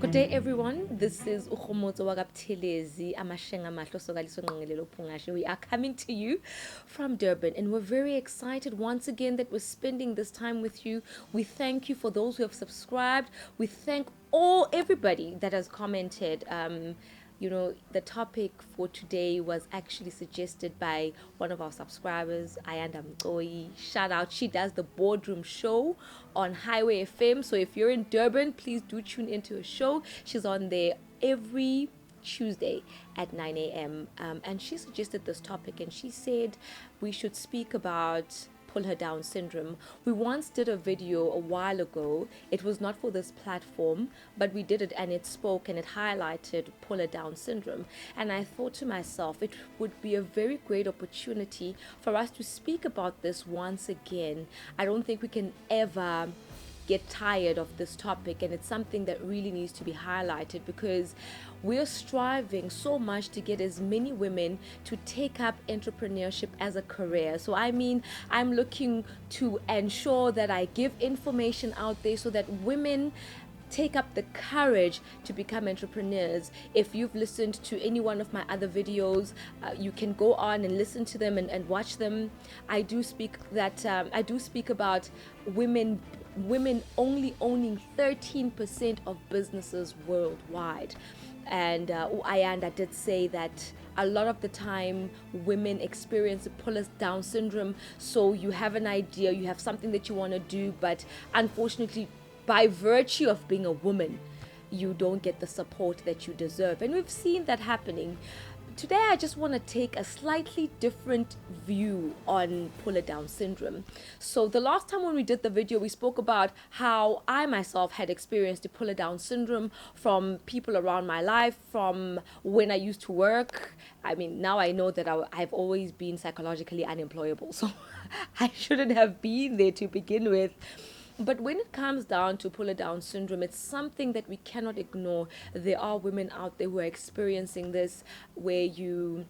Good day, everyone. This is Ukhomotso Wagaptelezi Amashenga Mahlo Sokaliso Nqengelelo Phungashe. We are coming to you from Durban, and we're very excited once again that we're spending this time with you. We thank you for those who have subscribed. We thank everybody that has commented. The topic for today was actually suggested by one of our subscribers, Ayanda Mkoi. Shout out. She does the boardroom show on Highway FM. So if you're in Durban, please do tune into her show. She's on there every Tuesday at 9 a.m. And she suggested this topic, and she said we should speak about pull her down syndrome. We once did a video a while ago. It was not for this platform, but we did it, and it spoke and it highlighted pull her down syndrome. And I thought to myself, it would be a very great opportunity for us to speak about this once again. I don't think we can ever get tired of this topic, and it's something that really needs to be highlighted because we're striving so much to get as many women to take up entrepreneurship as a career. So I'm looking to ensure that I give information out there so that women take up the courage to become entrepreneurs. If you've listened to any one of my other videos, you can go on and listen to them and watch them. I do speak about women only owning 13% of businesses worldwide. And Ayanda did say that a lot of the time women experience pull us down syndrome. So you have an idea, you have something that you want to do, but unfortunately, by virtue of being a woman, you don't get the support that you deserve. And we've seen that happening. Today, I just want to take a slightly different view on pull it down syndrome. So the last time when we did the video, we spoke about how I myself had experienced the pull it down syndrome from people around my life, from when I used to work. Now I know that I've always been psychologically unemployable, so I shouldn't have been there to begin with. But when it comes down to pull it down syndrome, it's something that we cannot ignore. There are women out there who are experiencing this, where you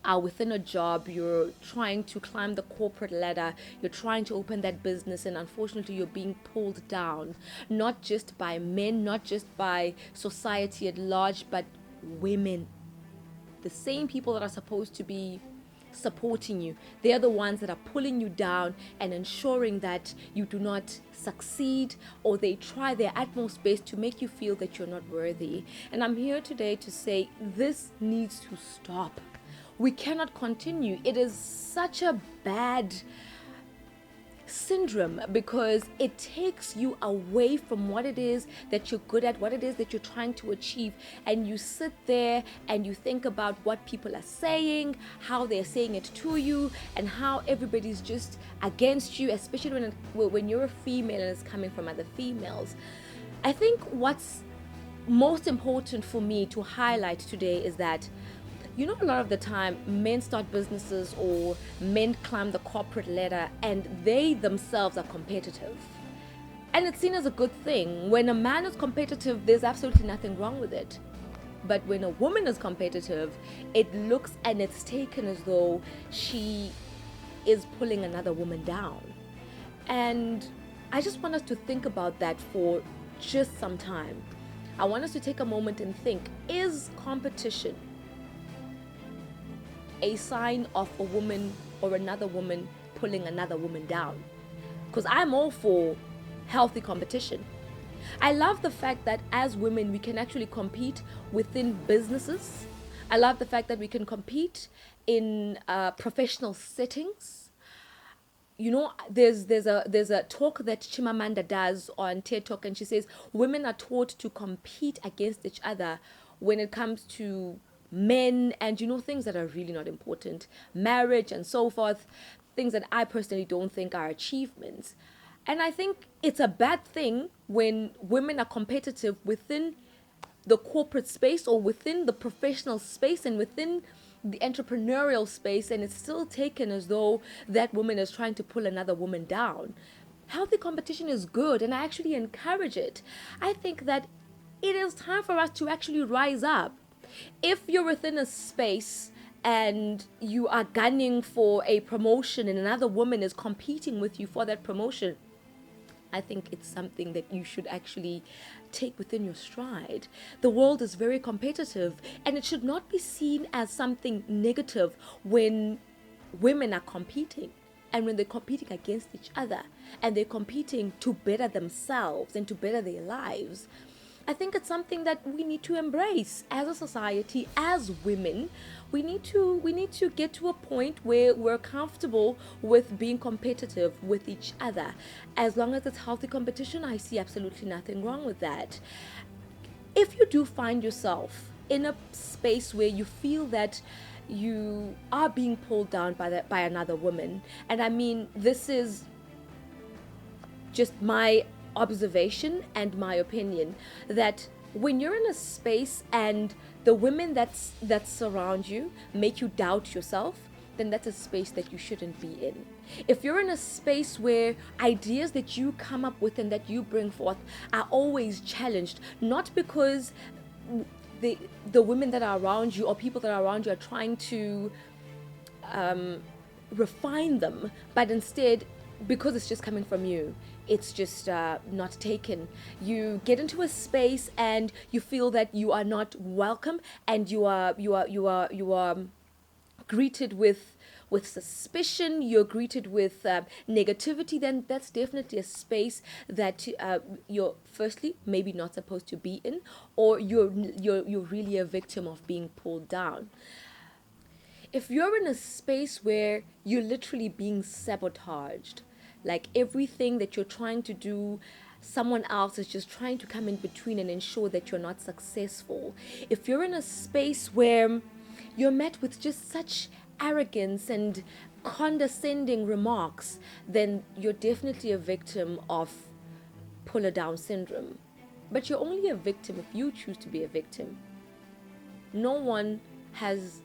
are within a job, you're trying to climb the corporate ladder, you're trying to open that business, and unfortunately you're being pulled down, not just by men, not just by society at large, but women. The same people that are supposed to be supporting you, they're the ones that are pulling you down and ensuring that you do not succeed, or they try their utmost best to make you feel that you're not worthy. And I'm here today to say this needs to stop. We cannot continue. It is such a bad syndrome because it takes you away from what it is that you're good at, what it is that you're trying to achieve, and you sit there and you think about what people are saying, how they're saying it to you, and how everybody's just against you, especially when you're a female and it's coming from other females. I think what's most important for me to highlight today is that a lot of the time men start businesses or men climb the corporate ladder and they themselves are competitive. And it's seen as a good thing. When a man is competitive, there's absolutely nothing wrong with it. But when a woman is competitive, it looks and it's taken as though she is pulling another woman down. And I just want us to think about that for just some time. I want us to take a moment and think, is competition a sign of a woman or another woman pulling another woman down? Because I'm all for healthy competition. I love the fact that as women we can actually compete within businesses. I love the fact that we can compete in professional settings. There's a talk that Chimamanda does on TED Talk, and she says women are taught to compete against each other when it comes to men and things that are really not important, marriage and so forth, things that I personally don't think are achievements. And I think it's a bad thing when women are competitive within the corporate space or within the professional space and within the entrepreneurial space, and it's still taken as though that woman is trying to pull another woman down. Healthy competition is good, and I actually encourage it. I think that it is time for us to actually rise up. If you're within a space and you are gunning for a promotion and another woman is competing with you for that promotion, I think it's something that you should actually take within your stride. The world is very competitive, and it should not be seen as something negative when women are competing and when they're competing against each other and they're competing to better themselves and to better their lives. I think it's something that we need to embrace as a society, as women. We need to get to a point where we're comfortable with being competitive with each other. As long as it's healthy competition, I see absolutely nothing wrong with that. If you do find yourself in a space where you feel that you are being pulled down by another woman, and I mean this is just my observation and my opinion, that when you're in a space and the women that surround you make you doubt yourself, then that's a space that you shouldn't be in. If you're in a space where ideas that you come up with and that you bring forth are always challenged, not because the women that are around you or people that are around you are trying to refine them, but instead because it's just coming from you, it's just not taken. You get into a space and you feel that you are not welcome, and you are greeted with suspicion, you're greeted with negativity, then that's definitely a space that you're firstly maybe not supposed to be in, or you're really a victim of being pulled down. If you're in a space where you're literally being sabotaged, like everything that you're trying to do, someone else is just trying to come in between and ensure that you're not successful. If you're in a space where you're met with just such arrogance and condescending remarks, then you're definitely a victim of puller down syndrome. But you're only a victim if you choose to be a victim. No one has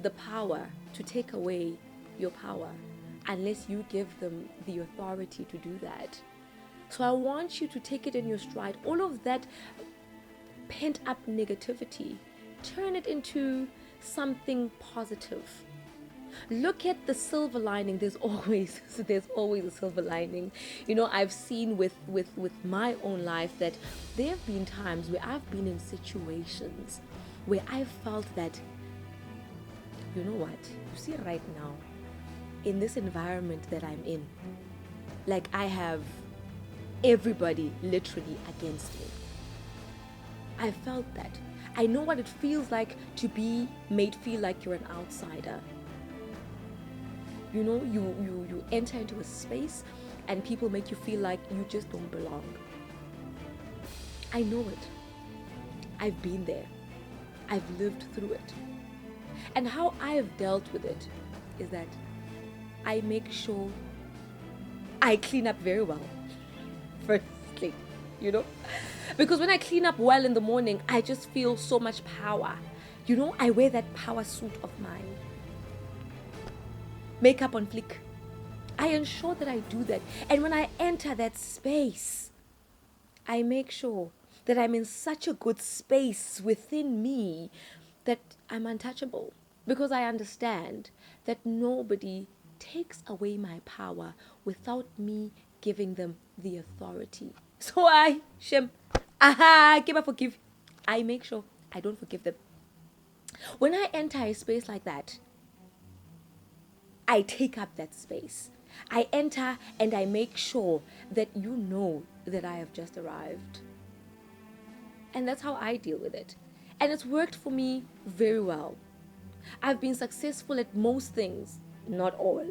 the power to take away your power unless you give them the authority to do that. So I want you to take it in your stride. All of that pent up negativity, turn it into something positive. Look at the silver lining. There's always a silver lining. You know, I've seen with my own life that there have been times where I've been in situations where I felt that, you know what, you see right now, in this environment that I'm in, like I have everybody literally against me. I felt that. I know what it feels like to be made feel like you're an outsider. You know, you enter into a space and people make you feel like you just don't belong. I know it. I've been there. I've lived through it. And how I have dealt with it is that I make sure I clean up very well. Firstly, you know, because when I clean up well in the morning, I just feel so much power. You know, I wear that power suit of mine. Makeup on flick. I ensure that I do that. And when I enter that space, I make sure that I'm in such a good space within me that I'm untouchable. Because I understand that nobody takes away my power without me giving them the authority. So forgive. I make sure I don't forgive them. When I enter a space like that, I take up that space. I enter and I make sure that you know that I have just arrived. And that's how I deal with it. And it's worked for me very well. I've been successful at most things, not all,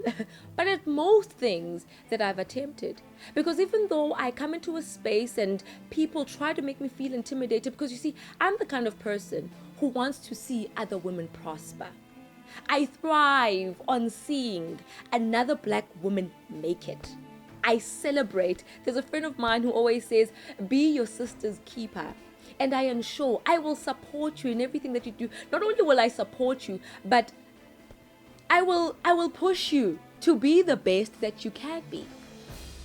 but at most things that I've attempted. Because even though I come into a space and people try to make me feel intimidated, because you see, I'm the kind of person who wants to see other women prosper. I thrive on seeing another black woman make it. I celebrate. There's a friend of mine who always says, be your sister's keeper. And I ensure I will support you in everything that you do. Not only will I support you, but I will push you to be the best that you can be.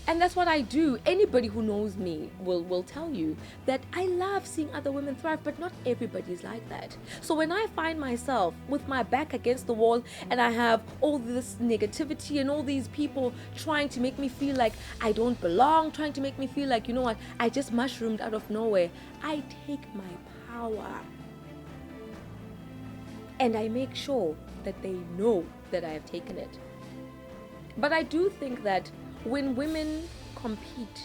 And that's what I do. Anybody who knows me will tell you that I love seeing other women thrive, but not everybody's like that. So when I find myself with my back against the wall and I have all this negativity and all these people trying to make me feel like I don't belong, trying to make me feel like, you know what, I just mushroomed out of nowhere, I take my power and I make sure that they know that I have taken it. But I do think that when women compete,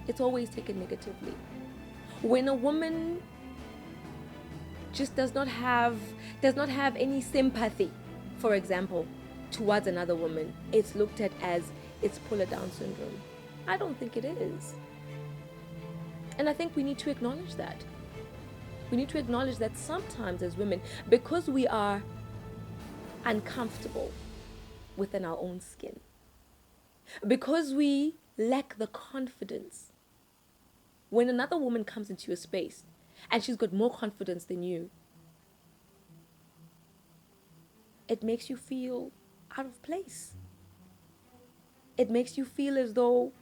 it's always taken negatively. When a woman just does not have any sympathy, for example, towards another woman, it's looked at as it's pull it down syndrome. I don't think it is. And I think we need to acknowledge that. We need to acknowledge that sometimes as women, because we are uncomfortable within our own skin, because we lack the confidence, when another woman comes into your space and she's got more confidence than you, it makes you feel out of place. It makes you feel as though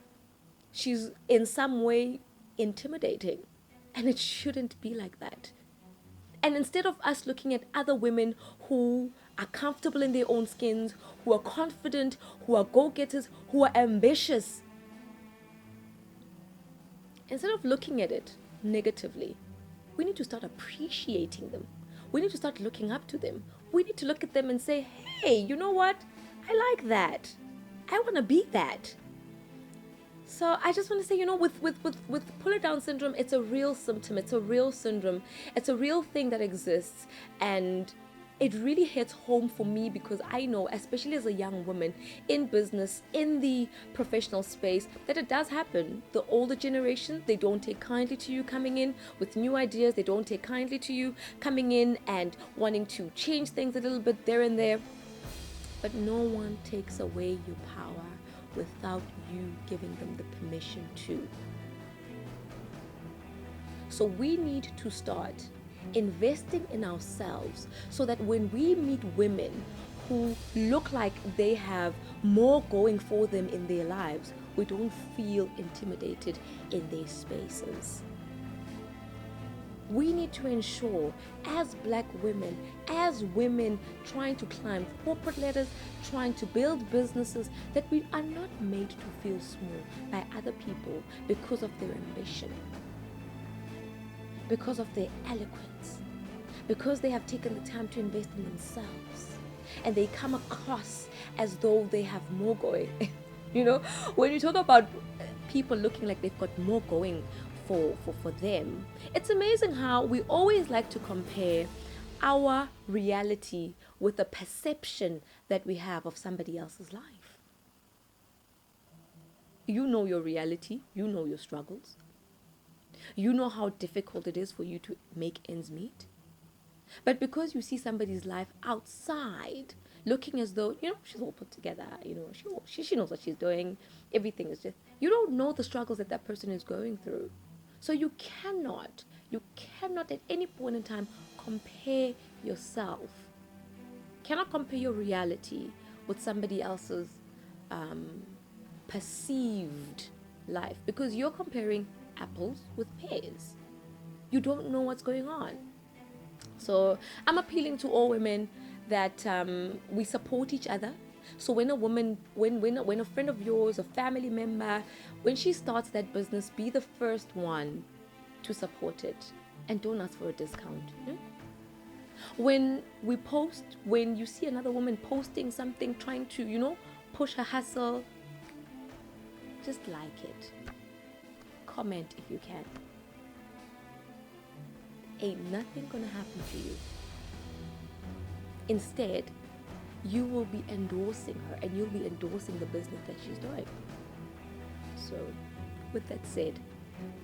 she's in some way intimidating, and it shouldn't be like that. And instead of us looking at other women who are comfortable in their own skins, who are confident, who are go-getters, who are ambitious, instead of looking at it negatively, we need to start appreciating them. We need to start looking up to them. We need to look at them and say, hey, you know what? I like that. I want to be that. So I just want to say, you know, with pull it down syndrome, it's a real symptom. It's a real syndrome. It's a real thing that exists. And it really hits home for me because I know, especially as a young woman in business, in the professional space, that it does happen. The older generation, they don't take kindly to you coming in with new ideas. They don't take kindly to you coming in and wanting to change things a little bit there and there. But no one takes away your power without you giving them the permission to. So we need to start investing in ourselves so that when we meet women who look like they have more going for them in their lives, we don't feel intimidated in their spaces. We need to ensure, as Black women, as women trying to climb corporate ladders, trying to build businesses, that we are not made to feel small by other people because of their ambition, because of their eloquence, because they have taken the time to invest in themselves, and they come across as though they have more going. You know, when you talk about people looking like they've got more going for them, it's amazing how we always like to compare our reality with the perception that we have of somebody else's life. You know your reality, you know your struggles, you know how difficult it is for you to make ends meet. But because you see somebody's life outside, looking as though, you know, she's all put together, you know, she knows what she's doing, everything is just, you don't know the struggles that person is going through. So you cannot at any point in time compare yourself. Cannot compare your reality with somebody else's perceived life, because you're comparing apples with pears. You don't know what's going on. So I'm appealing to all women that we support each other. So when a woman, when a friend of yours, a family member, when she starts that business, be the first one to support it and don't ask for a discount. When we post, when you see another woman posting something, trying to, you know, push her hustle, just like it. Comment if you can. Ain't nothing gonna happen to you. Instead, you will be endorsing her and you'll be endorsing the business that she's doing. So, with that said,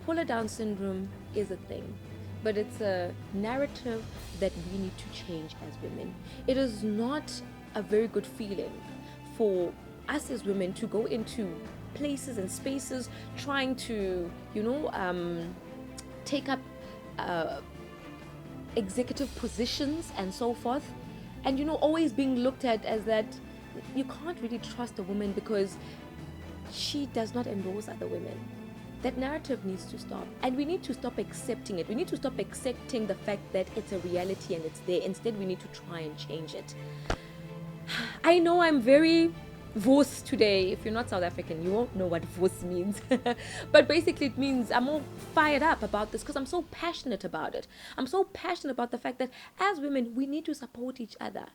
pull it down syndrome is a thing, but it's a narrative that we need to change as women. It is not a very good feeling for us as women to go into places and spaces trying to, you know, take up executive positions and so forth, and, you know, always being looked at as that you can't really trust a woman because she does not endorse other women. That narrative needs to stop. And we need to stop accepting it. We need to stop accepting the fact that it's a reality and it's there. Instead, we need to try and change it. I know I'm very Vos today. If you're not South African, you won't know what Vos means. But basically, it means I'm all fired up about this because I'm so passionate about it. I'm so passionate about the fact that as women, we need to support each other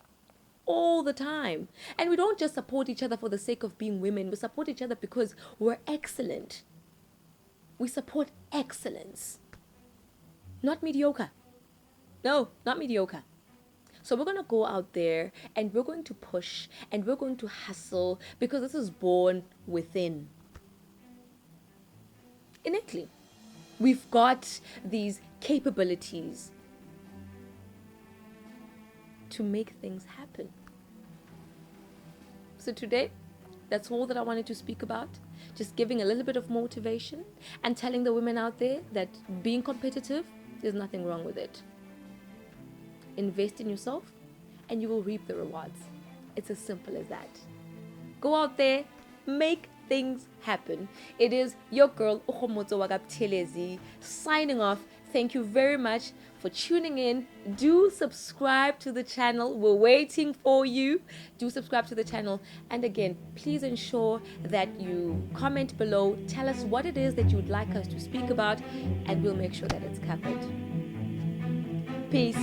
all the time. And we don't just support each other for the sake of being women. We support each other because we're excellent. We support excellence, not mediocre. No, not mediocre. So we're going to go out there and we're going to push and we're going to hustle because this is born within. Innately, we've got these capabilities to make things happen. So today, that's all that I wanted to speak about. Just giving a little bit of motivation and telling the women out there that being competitive, there's nothing wrong with it. Invest in yourself and you will reap the rewards. It's as simple as that. Go out there, make things happen. It is your girl, Ukhomoto Wagabuthelezi, signing off. Thank you very much for tuning in. Do subscribe to the channel. We're waiting for you. Do subscribe to the channel. And again, please ensure that you comment below. Tell us what it is that you'd like us to speak about, and we'll make sure that it's covered. Peace.